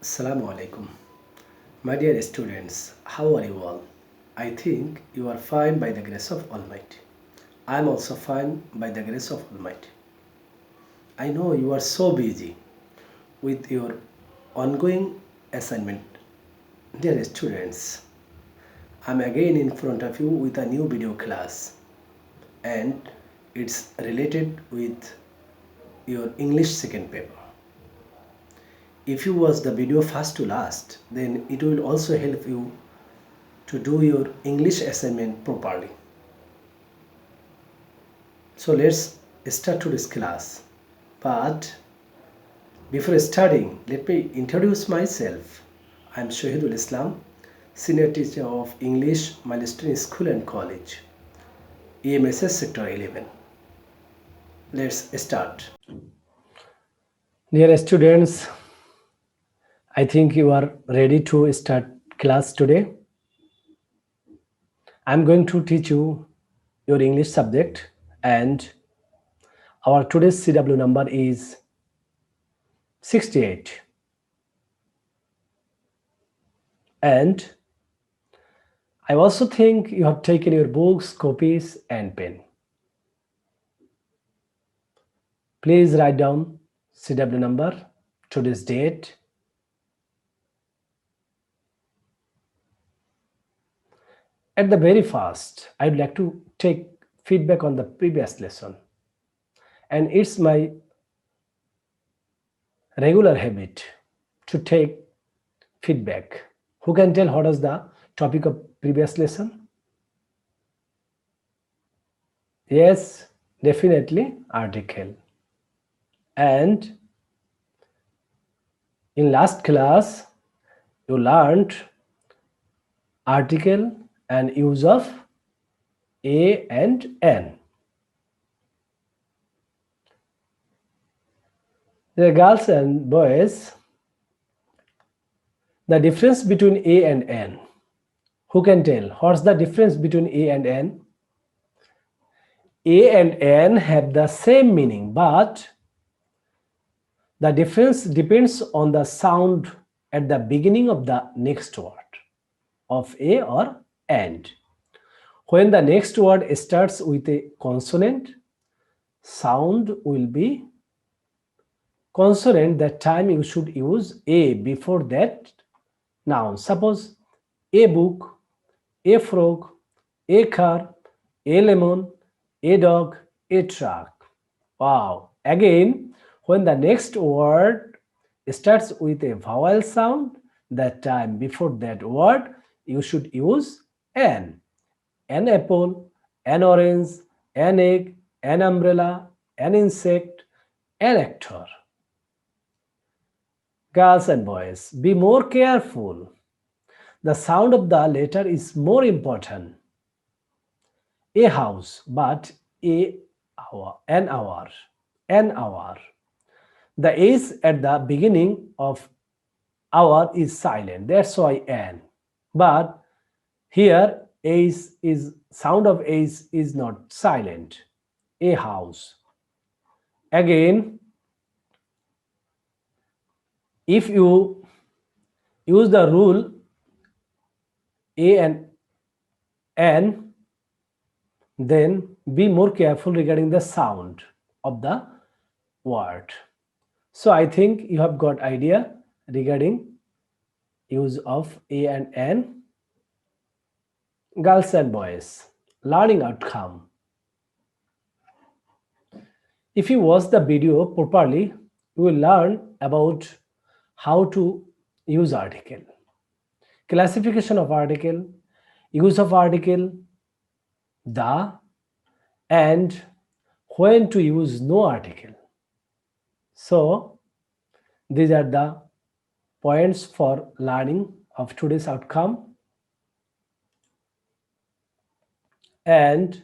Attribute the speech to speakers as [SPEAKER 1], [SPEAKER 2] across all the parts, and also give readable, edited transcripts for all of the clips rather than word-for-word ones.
[SPEAKER 1] Assalamu alaikum. My dear students, how are you all? I think you are fine by the grace of Almighty. I am also fine by the grace of Almighty. I know you are so busy with your ongoing assignment. Dear students, I am again in front of you with a new video class and it's related with your English second paper. If you watch the video first to last, then it will also help you to do your English assignment properly. So let's start today's class. But before starting, let me introduce myself. I am Shahidul Islam, senior teacher of English, Milestone School and College, EMSS Sector 11. Let's start. Dear students, I think you are ready to start class today. I'm going to teach you your English subject, and our today's CW number is 68. And I also think you have taken your books, copies and pen. Please write down CW number, today's date. At the very first, I'd like to take feedback on the previous lesson. And it's my regular habit to take feedback. Who can tell what is the topic of previous lesson? Yes, definitely article. And in last class, you learned article and use of a and n. The girls and boys, the difference between a and n. Who can tell? What's the difference between a and n? A and n have the same meaning, but the difference depends on the sound at the beginning of the next word of a or and. When the next word starts with a consonant, sound will be consonant. That time you should use a before that noun. Suppose a book, a frog, a car, a lemon, a dog, a truck. Wow. Again, when the next word starts with a vowel sound, that time before that word you should use an. An apple, an orange, an egg, an umbrella, an insect, an actor. Girls and boys, be more careful. The sound of the letter is more important. A house, but a hour, an hour, an hour. The S at the beginning of hour is silent. That's why an. But here is sound of S is not silent. A house. Again, if you use the rule a and n, then be more careful regarding the sound of the word. So I think you have got idea regarding use of a and n. Girls and boys, learning outcome. If you watch the video properly, you will learn about how to use article, classification of article, use of article, the, and when to use no article. So these are the points for learning of today's outcome. And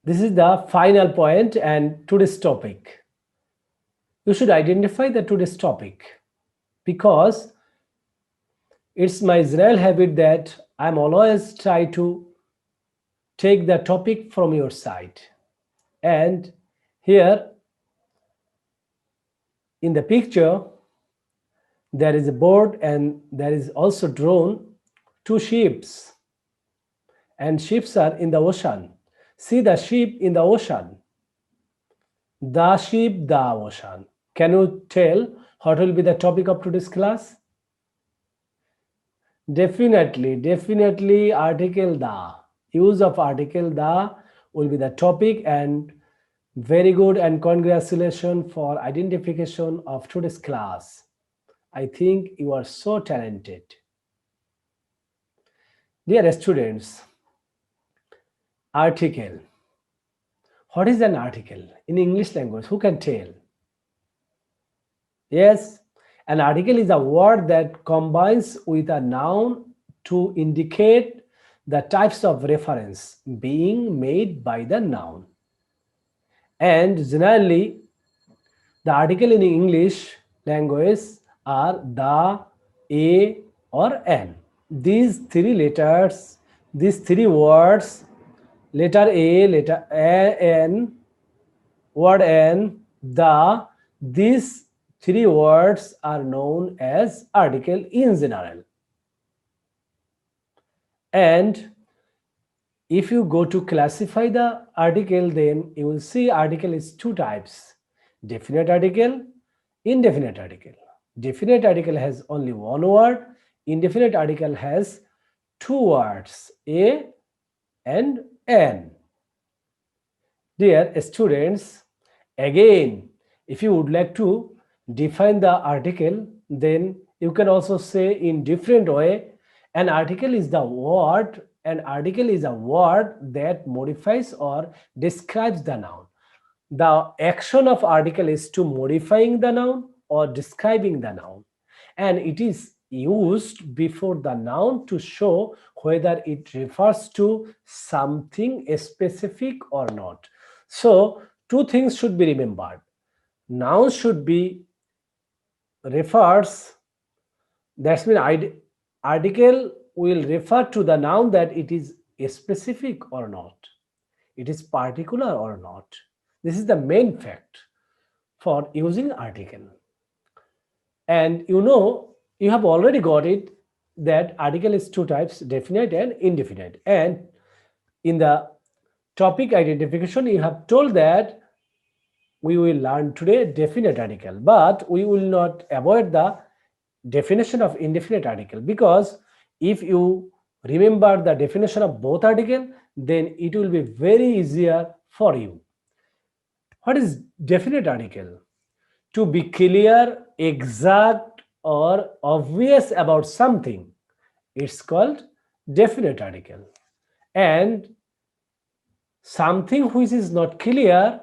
[SPEAKER 1] this is the final point and today's topic. You should identify the today's topic, because it's my Israel habit that I'm always try to take the topic from your side. And here in the picture, There is a board and there is also drawn two ships, and ships are in the ocean. See the ship in the ocean. The ship, the ocean. Can you tell what will be the topic of today's class? Definitely, article the. Use of article the will be the topic, and very good and congratulations for identification of today's class. I think you are so talented. Dear students, article. What is an article in English language? Who can tell? Yes, an article is a word that combines with a noun to indicate the types of reference being made by the noun. And generally, the article in English language are the, a, or an. These three letters, these three words, letter A, letter N, word N, the, these three words are known as article in general. And if you go to classify the article, then you will see article is two types: definite article, indefinite article. Definite article has only one word, indefinite article has two words, a and an. Dear students, again, if you would like to define the article, then you can also say in different way. An article is the word, an article is a word that modifies or describes the noun. The action of article is to modifying the noun or describing the noun, and it is used before the noun to show whether it refers to something specific or not. So two things should be remembered: noun should be refers, that's mean article will refer to the noun that it is specific or not, it is particular or not. This is the main fact for using article. And you have already got it that article is two types, definite and indefinite. And in the topic identification, you have told that we will learn today definite article, but we will not avoid the definition of indefinite article, because if you remember the definition of both article, then it will be very easier for you. What is definite article? To be clear, exact, or obvious about something, it's called definite article. And something which is not clear,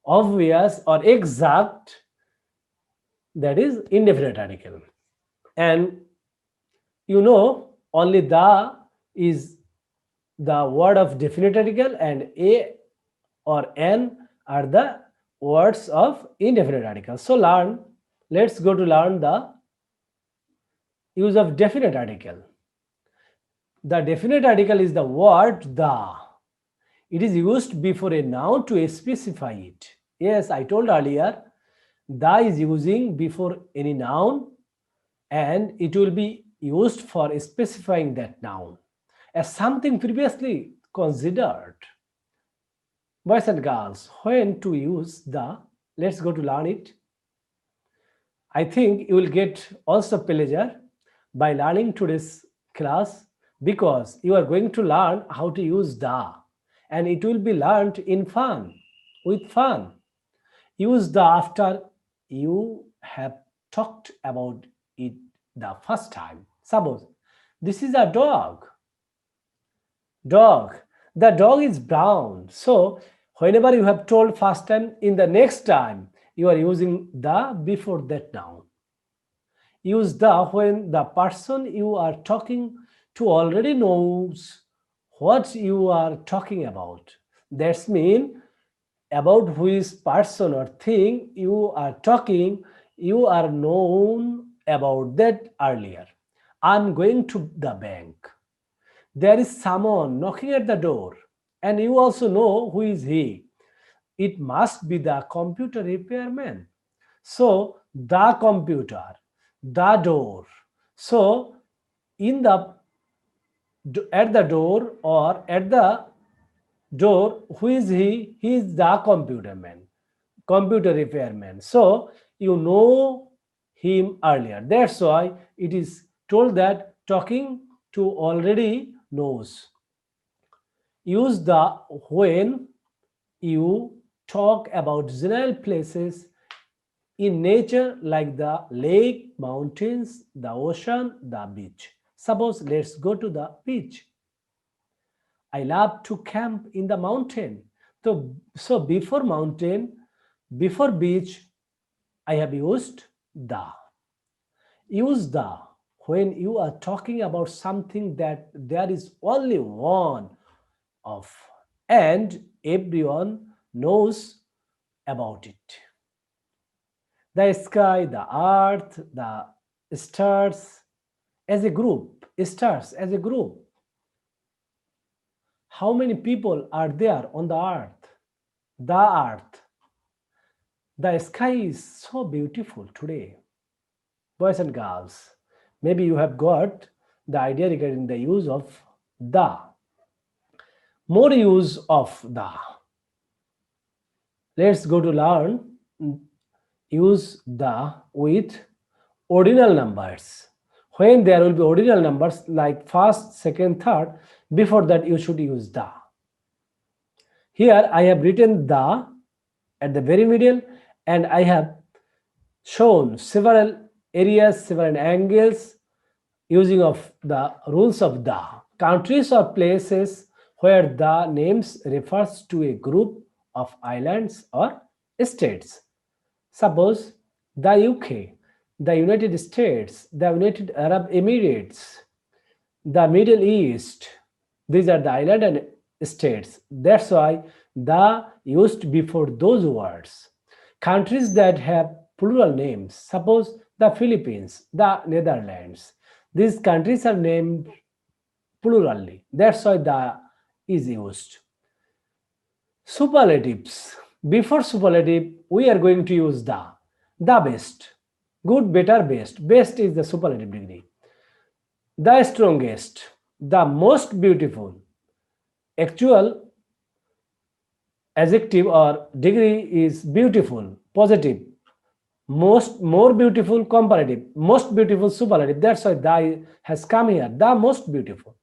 [SPEAKER 1] obvious, or exact, that is indefinite article. And only the is the word of definite article, and a or n are the words of indefinite article. So let's go to learn the use of definite article. The definite article is the word the. It is used before a noun to specify it. Yes, I told earlier, the is using before any noun, and it will be used for specifying that noun as something previously considered. Boys and girls, when to use the, let's go to learn it. I think you will get also pleasure by learning today's class, because you are going to learn how to use the, and it will be learned in fun, with fun. Use the after you have talked about it the first time. Suppose this is a dog. Dog. The dog is brown. So whenever you have told first time, in the next time you are using the before that noun. Use the when the person you are talking to already knows what you are talking about. That's mean about which person or thing you are talking, you are known about that earlier. I'm going to the bank. There is someone knocking at the door, and you also know who is he. It must be the computer repairman. So, the computer.
[SPEAKER 2] the door. So in the at the door or at the door, who is he? He is the computer man, computer repairman. So you know him earlier. That's why it is told that talking to already knows. Use the when you talk about general places in nature like the lake, mountains, the ocean, the beach. Suppose let's go to the beach. I love to camp in the mountain. So before mountain, before beach, I have used the. Use the when you are talking about something that there is only one of and everyone knows about it. The sky, the earth, the stars as a group, stars as a group. How many people are there on the earth? The earth. The sky is so beautiful today. Boys and girls, maybe you have got the idea regarding the use of the. More use of the. Let's go to learn use the with ordinal numbers. When there will be ordinal numbers like first, second, third, before that you should use the. Here I have written the at the very middle and I have shown several areas, several angles using of the rules of the. Countries or places where the names refers to a group of islands or states. Suppose the UK, the United States, the United Arab Emirates, the Middle East. These are the island and states. That's why the used before those words. Countries that have plural names, suppose the Philippines, the Netherlands. These countries are named plurally. That's why the is used. Superlatives. Before superlative, we are going to use the best. Good, better, best. Best is the superlative degree. The strongest, the most beautiful. Actual adjective or degree is beautiful, positive. Most, more beautiful, comparative. Most beautiful, superlative. That's why the has come here. The most beautiful.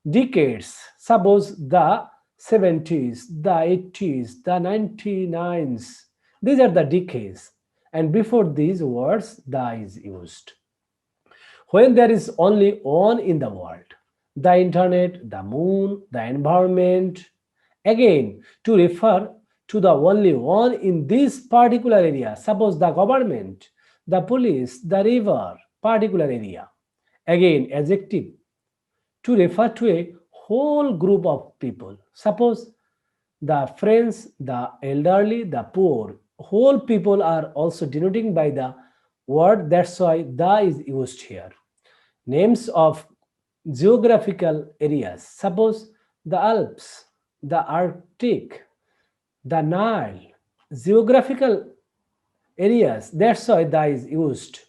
[SPEAKER 2] Decades. Suppose the 70s, the 80s, the 99s. These are the decades. And before these words, the is used. When there is only one in the world, the internet, the moon, the environment, again, to refer to the only one in this particular area, suppose the government, the police, the river, particular area. Again, adjective to refer to a whole group of people. Suppose the friends, the elderly, the poor, whole people are also denoting by the word. That's why the is used here. Names of geographical areas. Suppose the Alps, the Arctic, the Nile, geographical areas. That's why the is used.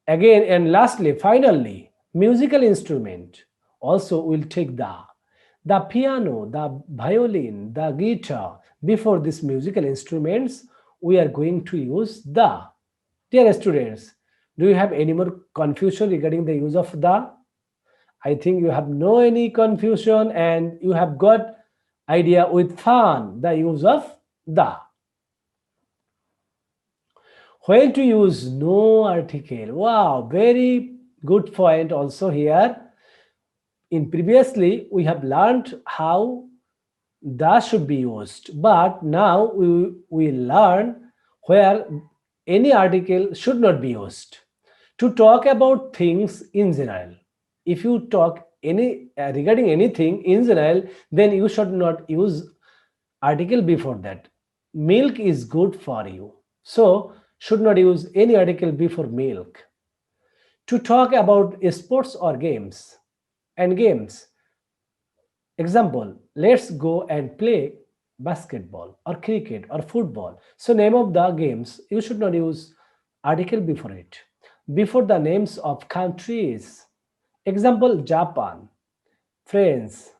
[SPEAKER 2] Again, and lastly, finally, musical instrument also will take the piano, the violin, the guitar. Before these musical instruments, we are going to use the. Dear students, do you have any more confusion regarding the use of the? I think you have no any confusion and you have got idea with fun the use of the. When to use no article. Wow, very good point also here. In previously, we have learned how the should be used, but now we learn where any article should not be used. To talk about things in general, if you talk any regarding anything in general, then you should not use article before that. Milk is good for you, so should not use any article before milk. To talk about sports or games. Example, let's go and play basketball or cricket or football. So name of the games, you should not use article before it. before the names of countries. Example, Japan, France,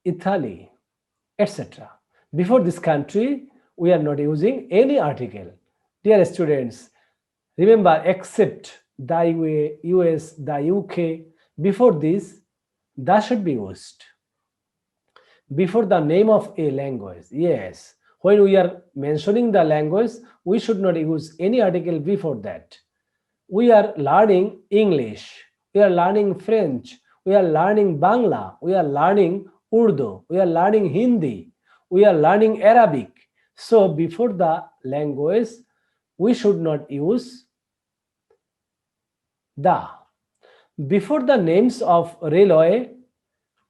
[SPEAKER 2] Italy, etc. Before this country, we are not using any article. Dear students, remember, except the US, the UK, before this, the should be used. Before the name of a language, yes. When we are mentioning the language, we should not use any article before that. We are learning English, we are learning French, we are learning Bangla, we are learning Urdu, we are learning Hindi, we are learning Arabic. So before the language, we should not use the. Before the names of railway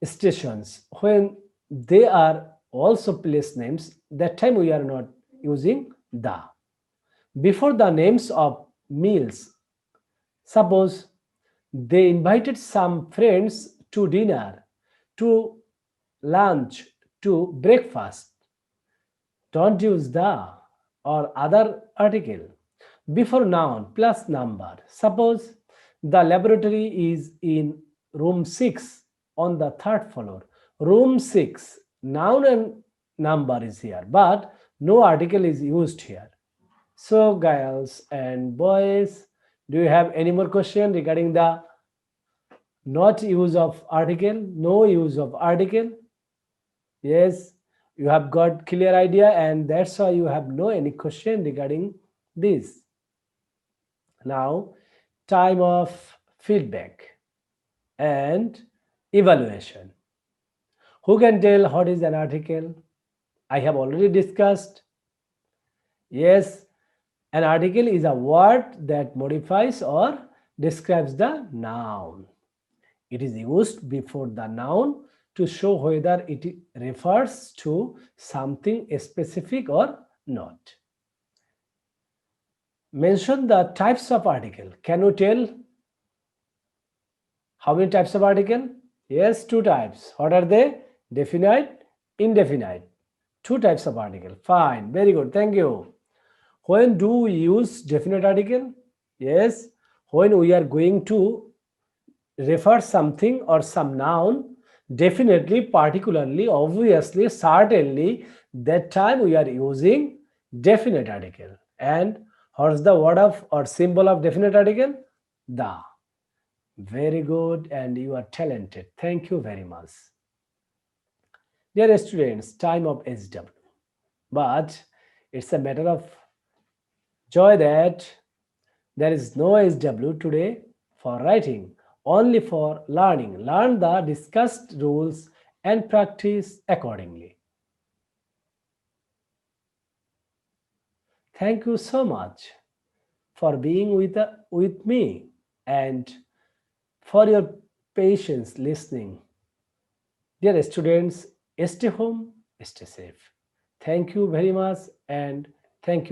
[SPEAKER 2] stations, when they are also place names, that time we are not using the. Before the names of meals, suppose they invited some friends to dinner, to lunch, to breakfast. Don't use the or other article. Before noun plus number. Suppose the laboratory is in room 6 on the third floor. Room 6, noun and number is here, but no article is used here. So, girls and boys, do you have any more question regarding the not use of article, no use of article? Yes, you have got clear idea, and that's why you have no any question regarding this. Now, time of feedback and evaluation. Who can tell what is an article? I have already discussed. Yes, an article is a word that modifies or describes the noun. It is used before the noun to show whether it refers to something specific or not. Mention the types of article. Can you tell how many types of article? Yes, two types. What are they? Definite, indefinite. Two types of article. Fine, very good. Thank you. When do we use definite article? Yes, when we are going to refer something or some noun, definitely, particularly, obviously, certainly, that time we are using definite article. And what's the word of or symbol of definite article? The. Very good, and you are talented. Thank you very much. Dear students, time of SW. But it's a matter of joy that there is no SW today for writing, only for learning. Learn the discussed rules and practice accordingly. Thank you so much for being with me and for your patience listening. Dear students, stay home, stay safe. Thank you very much, and thank you.